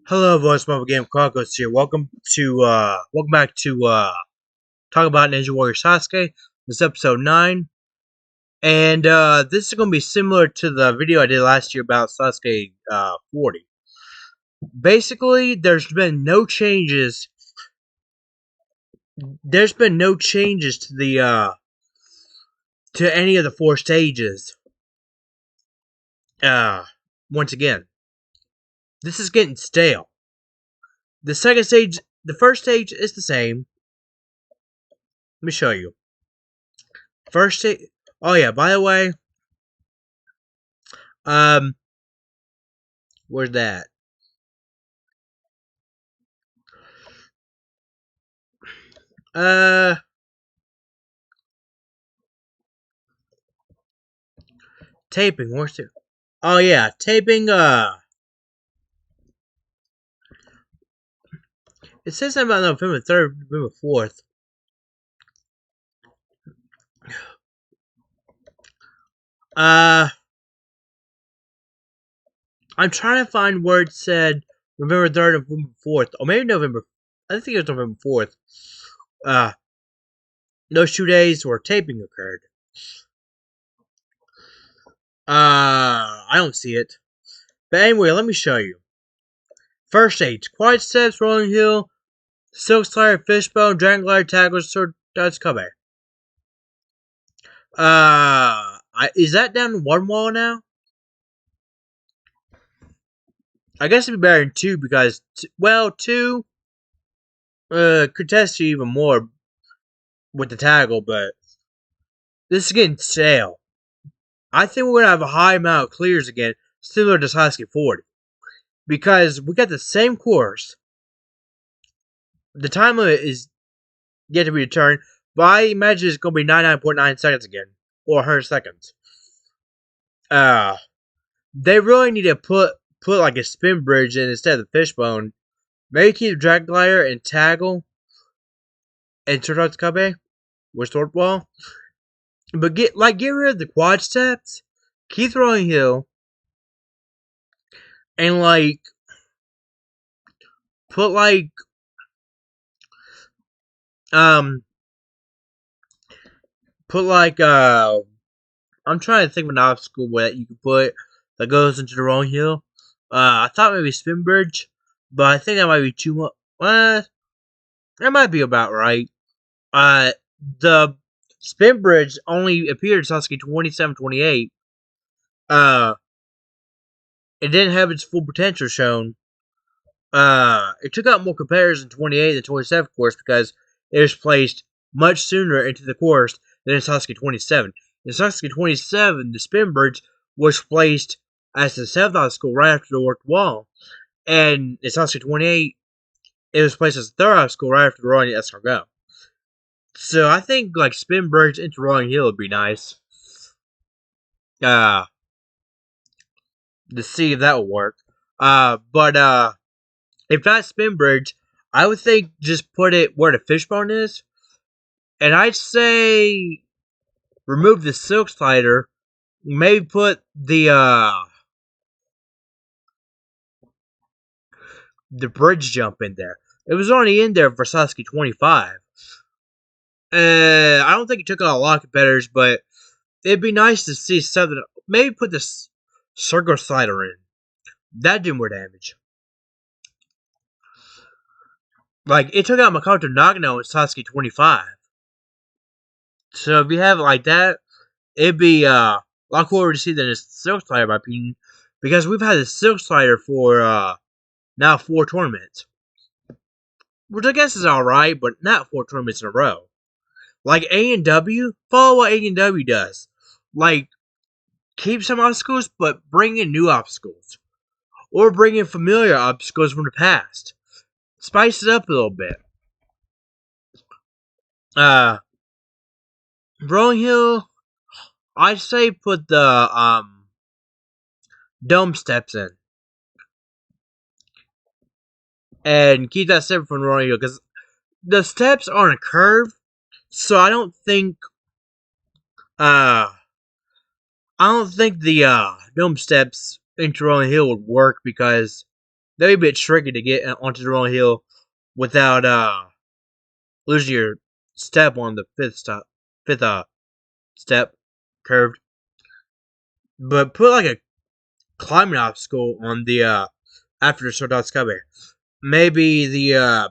Hello, Voice Mobile Game Chronicles here. Welcome back to talk about Ninja Warrior Sasuke. This is episode 9. And this is gonna be similar to the video I did last year about Sasuke 40. Basically, there's been no changes to the to any of the 4 stages. Uh Once again. This is getting stale. The first stage is the same. Let me show you. First stage. Oh yeah, by the way, um, where's that? Uh, Taping. Where's it? Oh yeah, taping. It says something about November 3rd, November 4th. Uh, I'm trying to find where it said November 3rd and November 4th, or maybe November. I think it was November 4th. Uh, those 2 days where taping occurred. I don't see it. But anyway, let me show you. First stage: Quiet Steps, Rolling Hill, Silk Slider, Fishbone, Dragon Glider, Tackles, Sword, that's Kobe. Is that down one wall now? I guess it'd be better than 2 because, 2 could test you even more with the tackle, but this is getting stale. I think we're gonna have a high amount of clears again, similar to Sasuke 40, because we got the same course. The time limit is yet to be determined, but I imagine it's gonna be 99.9 seconds again, or 100 seconds. They really need to put like a spin bridge in instead of the fishbone. Maybe keep Dragon Glider and Tackle and Sword Kabe with Sword Wall. But get rid of the quad steps, keep Rolling Hill, and put I'm trying to think of an obstacle that you can put that goes into the Rolling Hill. I thought maybe Spin Bridge, but I think that might be too much. That might be about right. The Spin Bridge only appeared in Sasuke 27-28. It didn't have its full potential shown. It took out more competitors in 28 than 27 course because it was placed much sooner into the course than in Sasuke 27. In Sasuke 27, the Spin Bridge was placed as the 7th obstacle right after the worked wall. And in Sasuke 28, it was placed as the 3rd obstacle right after the rolling escargot. So I think Spin Bridge into Rolling Hill would be nice. To see if that would work. But if not Spin Bridge, I would think just put it where the fishbone is. And I'd say remove the Silk Slider. Maybe put the bridge jump in there. It was already in there for Sasuke 25. I don't think it took out a lot of competitors, but it'd be nice to see something. Maybe put the circle slider in. That did more damage. It took out Makoto Nagano in Sasuke 25. So if you have it like that, it'd be a lot cooler to see than a Silk Slider, in my opinion. Because we've had a Silk Slider for now 4 tournaments. Which I guess is alright, but not 4 tournaments in a row. Like A&W, follow what A&W does. Keep some obstacles, but bring in new obstacles. Or bring in familiar obstacles from the past. Spice it up a little bit. Rolling Hill, I'd say put the dome steps in. And keep that separate from Rolling Hill, because the steps are on a curve, so I don't think the dome steps into Rolling Hill would work because that'd be a bit tricky to get onto the rolling hill without losing your step on the fifth step curved. But put like a climbing obstacle on the after the Sword Art Skybar. Maybe the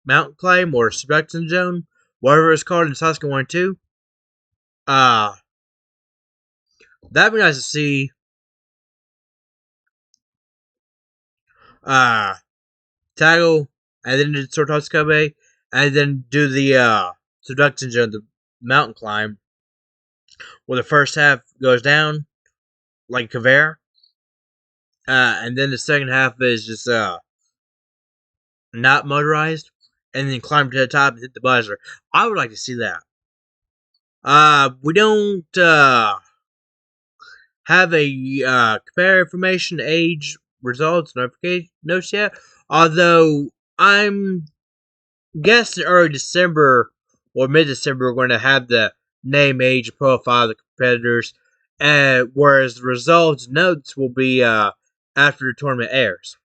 mountain climb or subduction zone, whatever it's called in Sasuke 1 and 2. That'd be nice to see. Tackle and then do Sword Art Skybar and then do the subduction zone, the mountain climb, where the first half goes down like a conveyor, and then the second half is just not motorized, and then climb to the top and hit the buzzer. I would like to see that. We don't have a compare information, age, results, notification notes yet. Although I'm guessing early December or mid-December we're going to have the name, age, profile of the competitors, whereas the results notes will be after the tournament airs.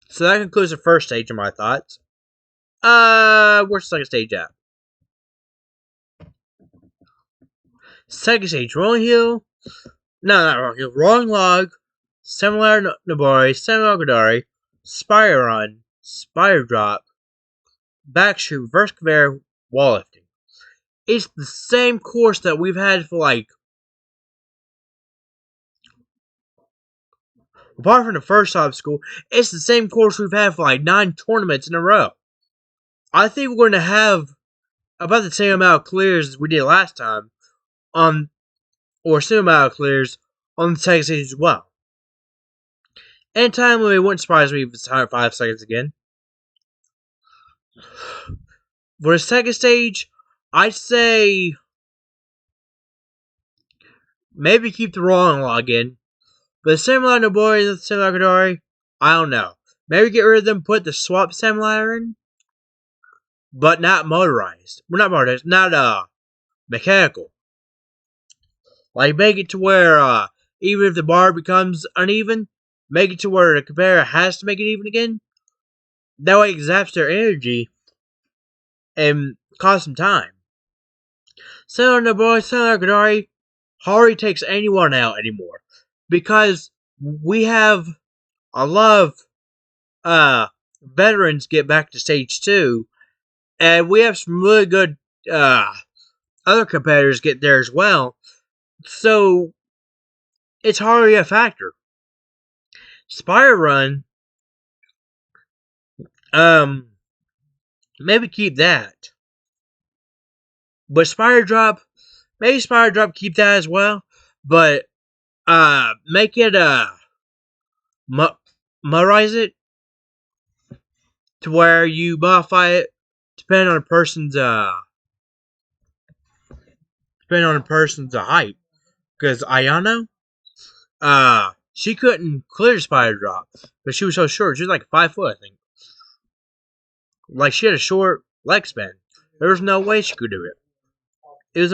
So that concludes the first stage of my thoughts. Where's the second stage at? Second stage, Rolling Hill. No, not Rolling Hill. Rolling Log, Similar Nobori, Similar Godari, Spire Run, Spire Drop, Backshoot, Reverse Conveyor, Wall Lifting. It's the same course that we've had for like, apart from the first obstacle, it's the same course we've had for like 9 tournaments in a row. I think we're going to have about the same amount of clears as we did last time, or same amount of clears on the second stage as well. And time limit wouldn't surprise me if it's 105 seconds again. For the second stage, I'd say maybe keep the rolling log in. But similar to Nobori and similar Godari, I don't know. Maybe get rid of them, put the swap similar in, but not motorized. Well, not motorized, not mechanical. Like make it to where even if the bar becomes uneven, make it to where the conveyor has to make it even again. That way it zaps their energy and costs some time. Similar to Nobori, similar to Godari, hardly takes anyone out anymore. Because we have a lot of veterans get back to stage 2, and we have some really good other competitors get there as well. So it's hardly a factor. Spire Run, maybe keep that. But Spire Drop, maybe Spire Drop keep that as well. But make it motorize it to where you modify it depending on a person's height. Because Ayano, she couldn't clear Spire Drop because she was so short. She was like 5 foot, I think. Like she had a short leg span. There was no way she could do it. It was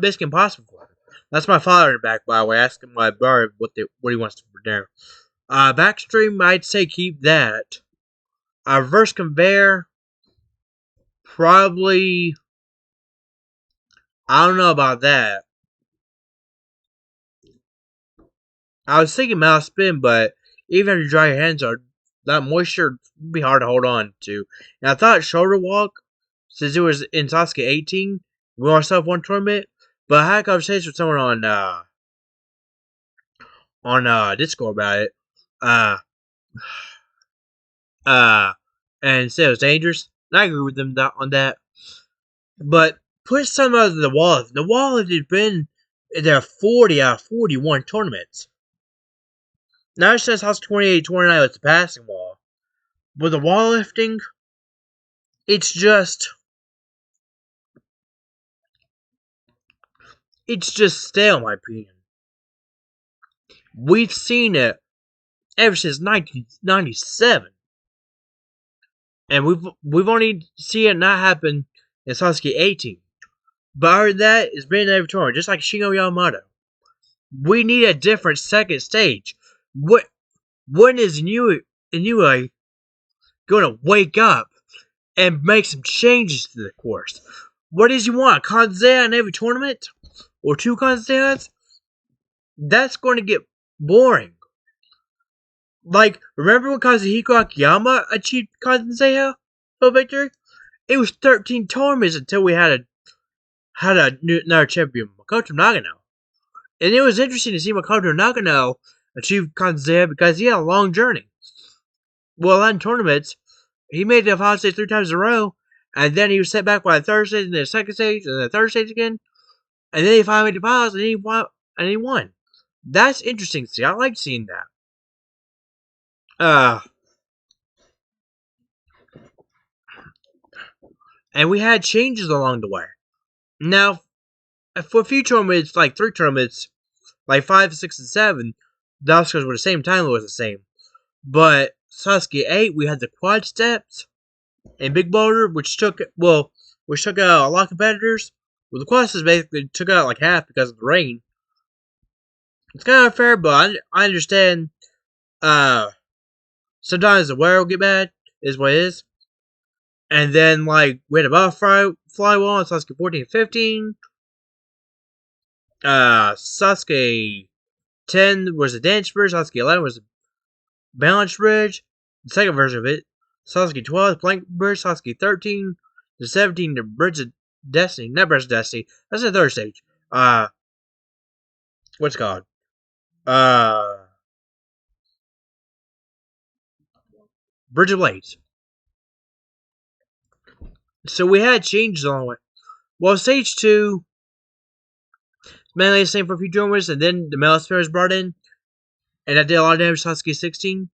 basically impossible for her. That's my father in the back, by the way. Ask him my brother what he wants to do there. Backstream, I'd say keep that. Reverse conveyor, probably. I don't know about that. I was thinking mouse spin, but even if you dry your hands out, that moisture would be hard to hold on to. And I thought shoulder walk, since it was in Sasuke 18, we only still have one tournament. But I had a conversation with someone on Discord about it. And said it was dangerous. And I agree with them on that. But put some of the wall. The wall has been there 40 out of 41 tournaments. Now it says House 28, 29 was the passing wall. But the wall lifting, it's just stale in my opinion. We've seen it ever since 1997. And we've only seen it not happen in Sasuke 18. But other than that, it's been in every tournament, just like Shingo Yamamoto. We need a different second stage. When is Inui going to wake up and make some changes to the course? What does he want? A Kanzea in every tournament? Or 2 Kanzeas? That's going to get boring. Like, remember when Kazuhiko Akiyama achieved Kanzea victory? It was 13 tournaments until we had another champion, Makoto Nagano. And it was interesting to see Makoto Nagano achieve Kanzea because he had a long journey. Well, in tournaments, he made the final stage 3 times in a row, and then he was set back by the third stage, and then the second stage, and then the third stage again, and then he finally made the finals, and he won. That's interesting to see. I like seeing that. And we had changes along the way. Now, for a few tournaments, like 3 tournaments, like 5, 6, and 7, the Oscars were the same, time was the same. But Sasuke 8, we had the quad steps and Big Boulder, which took out a lot of competitors. Well, the quad steps basically took out like half because of the rain. It's kind of unfair, but I understand. Sometimes the weather will get bad, is what it is. And then, like, we had a butterfly wall on Sasuke 14 and 15. Sasuke 10 was a dance bridge. Sasuke 11 was a balance bridge. The second version of it. Sasuke 12, plank bridge. Sasuke 13 to 17, the bridge of destiny. Not bridge of destiny. That's the third stage. What's it called? Bridge of Blades. So we had changes along the way. Well, stage 2, mainly the same for a few tournaments, and then the Metal Sphere was brought in, and that did a lot of damage to Sasuke 16.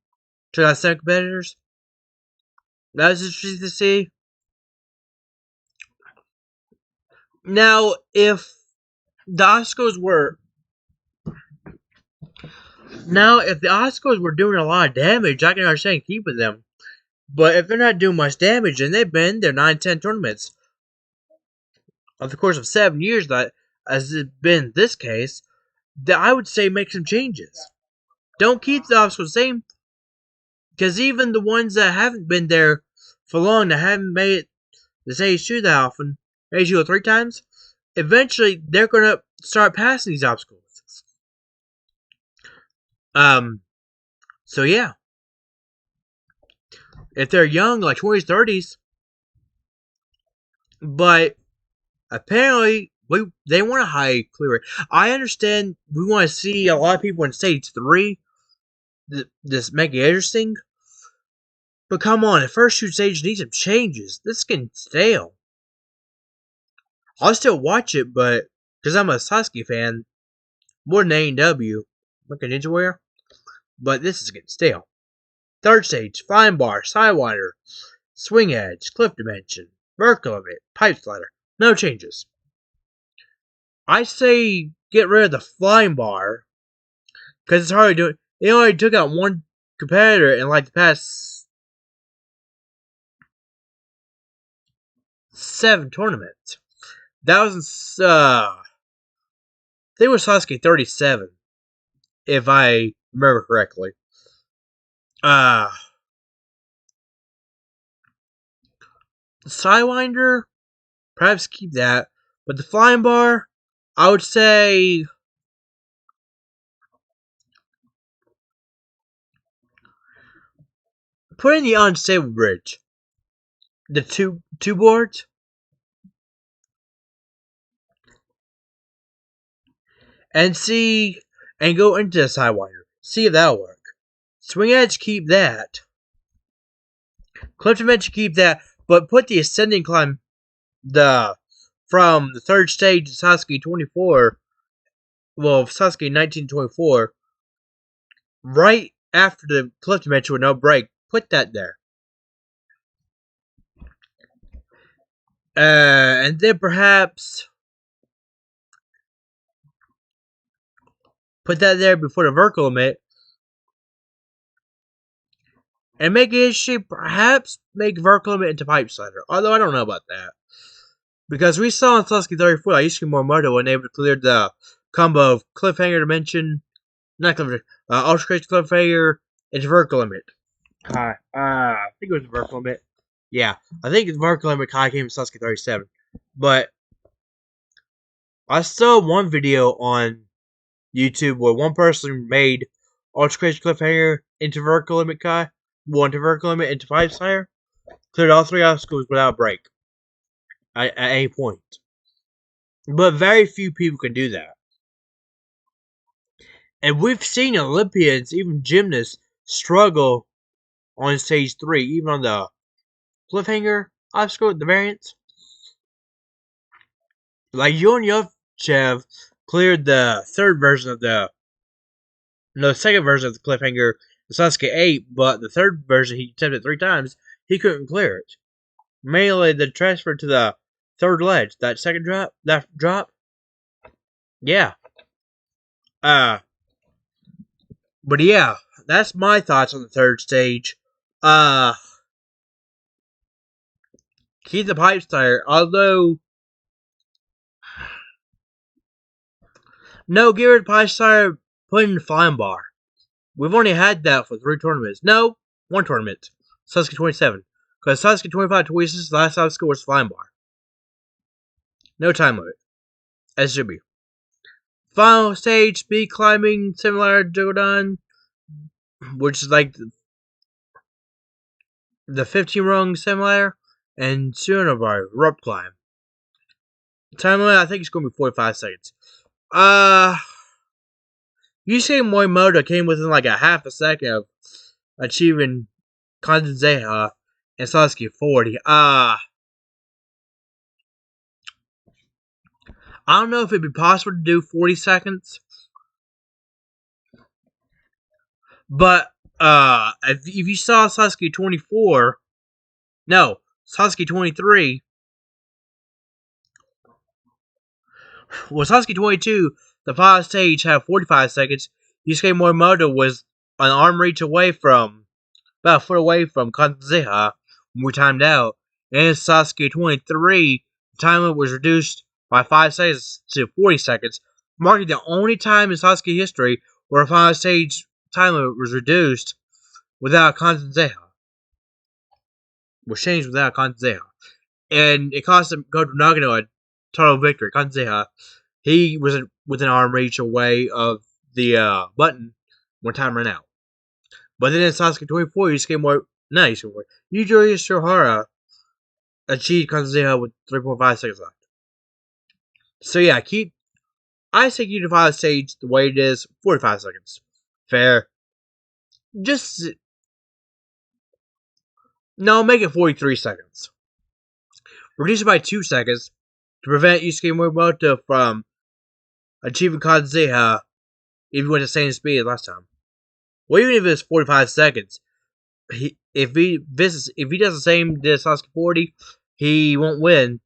Took out 7 competitors. That was interesting to see. Now, if the Oscars were doing a lot of damage, I can understand keeping them. But if they're not doing much damage, and they've been there 9-10 tournaments over the course of 7 years, that as it's been this case, that I would say make some changes. Don't keep the Oscars the same, because even the ones that haven't been there for long, that haven't made it to stage 2 that often, stage 2 or 3 times, eventually they're gonna start passing these obstacles. So yeah. If they're young, like 20s, 30s, but apparently they want a high clear rate. I understand we want to see a lot of people in stage 3 this make it interesting. But come on, the first 2 stages need some changes. This is getting stale. I'll still watch it, but because I'm a Sasuke fan, more than AEW, like a Ninja Warrior. But this is getting stale. Third stage, flying bar, sidewinder, swing edge, cliff dimension, vertical of it, pipe slider. No changes. I say get rid of the flying bar, because it's hard to do it. They only took out 1 competitor in like the past 7 tournaments. That was I think it was Sasuke 37, if I remember correctly. The sidewinder, perhaps keep that, but the flying bar, I would say put in the unstable bridge. The two boards. And go into the sidewinder. See if that'll work. Swing edge, keep that. Cliff dimension, keep that, but put the ascending climb from the third stage to Sasuke 24. Well, Sasuke 1924, right after the cliff dimension with no break. Put that there. And then perhaps put that there before the vertical limit. And make it interesting, perhaps make vertical limit into pipe slider. Although I don't know about that. Because we saw in Sasuke 34, Aishiki Morimoto was able to clear the combo of cliffhanger dimension, not cliffhanger, ultra crazy cliffhanger, into vertical limit. I think it was vertical limit. Yeah, I think the vertical limit Kai came in Sasuke 37. But I saw one video on YouTube where one person made Ultra Crazy Cliffhanger into vertical limit Kai, well, into vertical limit into 5-star, cleared all 3 obstacles without a break at any point. But very few people can do that. And we've seen Olympians, even gymnasts, struggle on stage 3, even on the cliffhanger obstacle, the variants. Like Yon Yovchev cleared the second version of the cliffhanger, the Sasuke 8, but the third version he attempted 3 times, he couldn't clear it. Mainly the transfer to the third ledge, that second drop. Yeah. But yeah, that's my thoughts on the third stage. Keep the pipes there, although no, give it pipe tire, put in the flying bar. We've only had that for 3 tournaments. No, 1 tournament. Sasuke 27. Because Sasuke 25 26, the last obstacle was flying bar. No time limit. As it should be. Final stage, speed climbing, similar to Jodan, which is like the 15 rung similar, and Tsunobar, rope climb. Time limit, I think it's going to be 45 seconds. Yusuke Morimoto came within like a half a second of achieving Kanzenzeha and Sasuke 40. I don't know if it'd be possible to do 40 seconds. But if you saw Sasuke 24, no, Sasuke 23, well, Sasuke 22, the final stage had 45 seconds. Yusuke Morimoto was an arm reach away from, about a foot away from Kanzenzeha when we timed out. And Sasuke 23, the time limit was reduced by 5 seconds to 40 seconds, marking the only time in Sasuke history where a final stage time limit was reduced without Kanzenzeha. Was changed without Kanzenzeha. And it cost him Goto Nagano a total victory. Kanzenzeha, he was within arm reach away of the button when time ran out. But then in Sasuke 24, Yujiro Shihara achieved Kanzenzeha with 3.5 seconds left. So yeah, I say keep the final stage the way it is, 45 seconds. Fair. No, make it 43 seconds. Reduce it by 2 seconds to prevent Yusuke Morimoto from achieving Kanzenzeha if he went the same speed as last time. Well, even if it's 45 seconds, if he does the same as Sasuke 40, he won't win.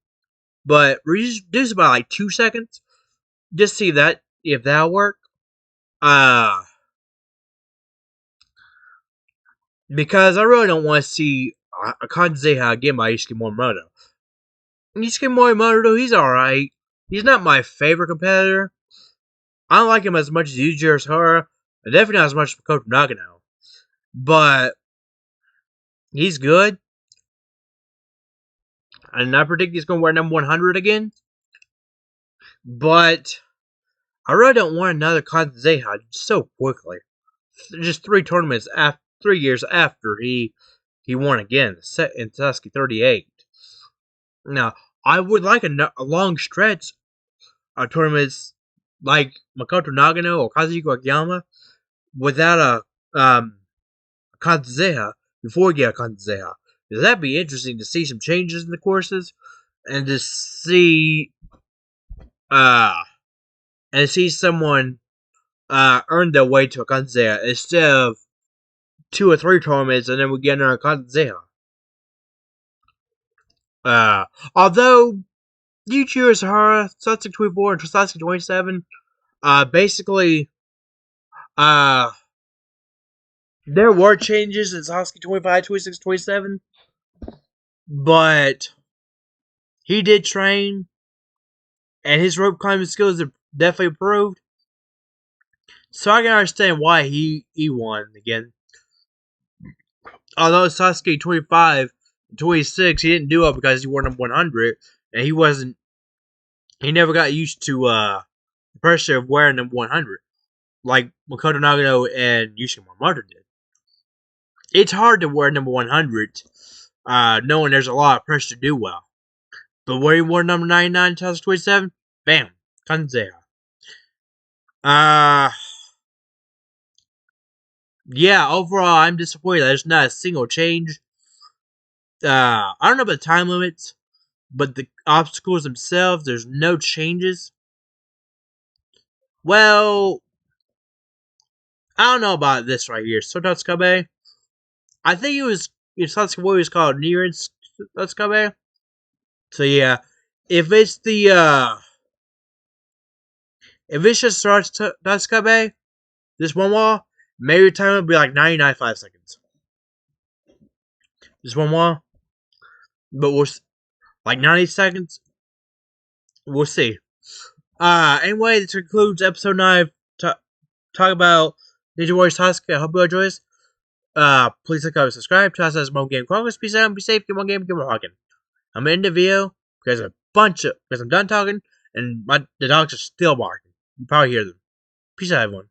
But reduce it by like 2 seconds. Just see that if that'll work. Because I really don't want to see a Kanzenzeha again by Yusuke Morimoto. Yusuke Morimoto, he's alright. He's not my favorite competitor. I don't like him as much as Yujiro Shihara. Definitely not as much as Goto Nagano. But he's good. And I predict he's going to wear number 100 again. But I really don't want another Kanzenzeha so quickly. Just 3 tournaments after 3 years after he won again in Sasuke 38. Now, I would like a long stretch of tournaments like Makoto Nagano or Kazuhiko Akiyama without a Kanzenzeha before we get a Kanzenzeha. Because that'd be interesting to see some changes in the courses and to see someone earn their way to a Kanzenzeha instead of 2 or 3 tournaments and then we get another Kanzenzeha. Although Yujiro Shihara, Sasuke 24 and Sasuke 27, basically, there were changes in Sasuke 25, 26, 27, but he did train, and his rope climbing skills have definitely improved. So I can understand why he won again. although Sasuke 25, 26, he didn't do it because he wore number 100, and he never got used to the pressure of wearing number 100, like Makoto Nagano and Yusuke Momoto did. It's hard to wear number 100, knowing there's a lot of pressure to do well. But where he wore number 99 in 2027, bam, Kanzea. Yeah, overall, I'm disappointed. There's not a single change. I don't know about the time limits, but the obstacles themselves, there's no changes. Well, I don't know about this right here. Sototsukabe. I think it was Sasuke was called Nirin Sototsukabe. So yeah, if it's if it's just Sototsukabe, this one wall, maybe the time would be like 99.5 seconds. This one wall, but we'll like 90 seconds. We'll see. Anyway, this concludes episode 9. Talk about Ninja Warrior Sasuke. I hope you enjoy this. Please like, comment, subscribe. Tell us as Mo Game Congress. Peace out. Be safe. Get one game. Get one rocking. I'm in the video because because I'm done talking and the dogs are still barking. You probably hear them. Peace out, everyone.